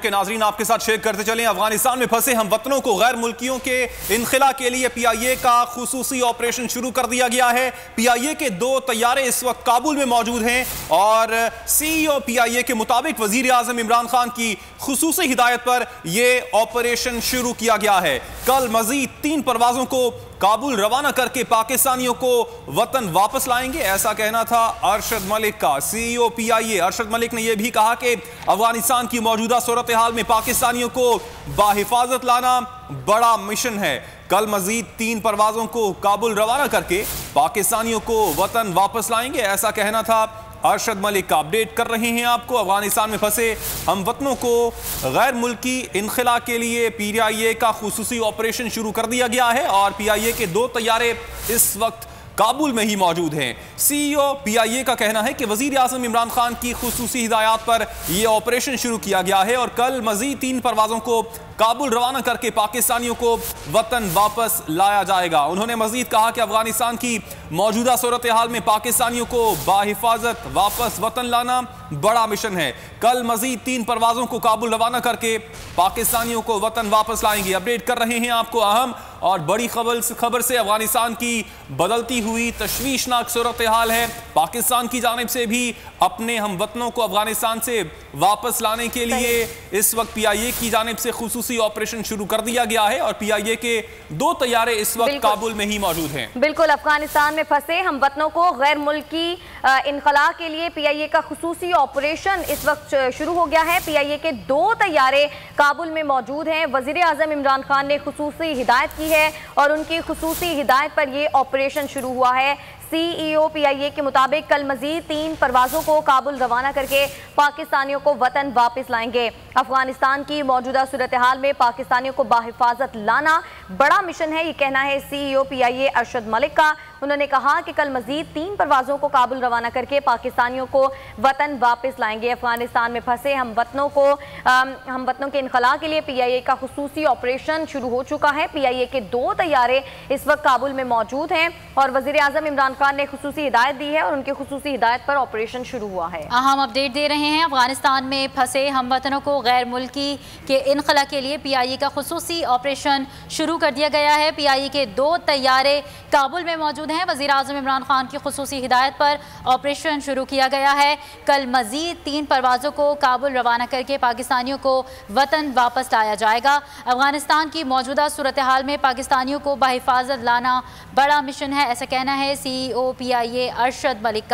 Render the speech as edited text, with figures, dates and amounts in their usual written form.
کہ ناظرین آپ کے ساتھ شیئر کرتے چلیں۔ افغانستان میں پھنسے ہم وطنوں کو غیر ملکیوں کے انخلا کے لیے پی آئی اے کا خصوصی آپریشن شروع کر دیا گیا ہے۔ پی آئی اے کے 2 طیارے اس وقت کابل میں موجود ہیں اور سی ای او پی آئی اے کے مطابق وزیر اعظم عمران خان کی خصوصی ہدایت پر یہ آپریشن شروع کیا گیا ہے۔ کل مزید 3 پروازوں کو کابل روانہ کر کے پاکستانیوں کو وطن واپس لائیں گے، ایسا کہنا تھا ارشد ملک کا۔ سی ای او پی آئی اے ارشد ملک نے یہ بھی کہا کہ افغانستان کی موجودہ صورتحال میں پاکستانیوں کو بحفاظت لانا بڑا مشن ہے۔ کل مزید 3 پروازوں کو کابل روانہ کر کے پاکستانیوں کو وطن واپس لائیں گے، ایسا کہنا تھا ارشد ملک کا۔ اپڈیٹ کر رہے ہیں آپ کو، افغانستان میں پھنسے ہم وطنوں کو غیر ملکی انخلا کے لیے پی آئی اے کا خصوصی آپریشن شروع کر دیا گیا ہے اور پی آئی اے کے 2 طیارے اس وقت کابل میں ہی موجود ہیں۔ سی ای او پی آئی اے کا کہنا ہے کہ وزیر اعظم عمران خان کی خصوصی ہدایات پر یہ آپریشن شروع کیا گیا ہے اور کل مزید 3 پروازوں کو کابل روانہ کر کے پاکستانیوں کو وطن واپس لایا جائے گا۔ انہوں نے مزید کہا کہ افغانستان کی موجودہ صورتحال میں پاکستانیوں کو بحفاظت واپس وطن لانا بڑا مشن ہے۔ کل مزید 3 پروازوں کو کابل روانہ کر کے پاکستانیوں کو وطن واپس لائیں گے۔ اپڈیٹ کر رہے ہیں آپ کو اہم اور بڑی خبر سے، افغانستان کی بدلتی ہوئی تشویشناک صورتحال ہے۔ پاکستان کی جانب سے بھی اپنے ہم وطنوں کو افغانستان سے واپس لانے کے لیے اس وقت پی آئی اے کی جانب سے خصوصی آپریشن شروع کر دیا گیا ہے اور پی آئی اے کے 2 طیارے اس وقت کابل میں ہی موجود ہیں۔ بالکل، افغانستان میں پھنسے ہم وطنوں کو غیر ملکی انخلا کے لیے پی آئی اے کا خصوصی آپریشن اس وقت شروع ہو گیا ہے۔ پی آئی اے کے 2 طیارے کابل میں موجود ہیں۔ وزیر اعظم عمران خان نے خصوصی ہدایت کی ہے اور ان کی خصوصی ہدایت پر یہ آپریشن شروع ہوا ہے۔ سی ای او پی آئی اے کے مطابق کل مزید 3 پروازوں کو کابل روانہ کر کے پاکستانیوں کو وطن واپس لائیں گے۔ افغانستان کی موجودہ صورتحال میں پاکستانیوں کو بحفاظت لانا بڑا مشن ہے، یہ کہنا ہے سی ای او پی آئی اے ارشد ملک کا۔ انہوں نے کہا کہ کل مزید 3 پروازوں کو کابل روانہ کر کے پاکستانیوں کو وطن واپس لائیں گے۔ افغانستان میں پھنسے ہم وطنوں کے انخلا کے لیے پی آئی اے کا خصوصی آپریشن شروع ہو چکا ہے۔ پی آئی اے کے 2 طیارے اس وقت کابل میں موجود ہیں اور وزیر اعظم عمران خان نے خصوصی ہدایت دی ہے اور ان کی خصوصی ہدایت پر آپریشن شروع ہوا ہے۔ ہم اپڈیٹ دے رہے ہیں، افغانستان میں پھنسے ہم وطنوں کو غیر ملکی کے انخلا کے لیے پی آئی اے کا خصوصی آپریشن شروع کر دیا گیا ہے۔ پی آئی اے کے 2 طیارے کابل میں موجود ہیں۔ وزیر اعظم عمران خان کی خصوصی ہدایت پر آپریشن شروع کیا گیا ہے۔ کل مزید 3 پروازوں کو کابل روانہ کر کے پاکستانیوں کو وطن واپس لایا جائے گا۔ افغانستان کی موجودہ صورتحال میں پاکستانیوں کو بحفاظت لانا بڑا مشن ہے، ایسا کہنا ہے سی ای او پی آئی اے ارشد ملک کا۔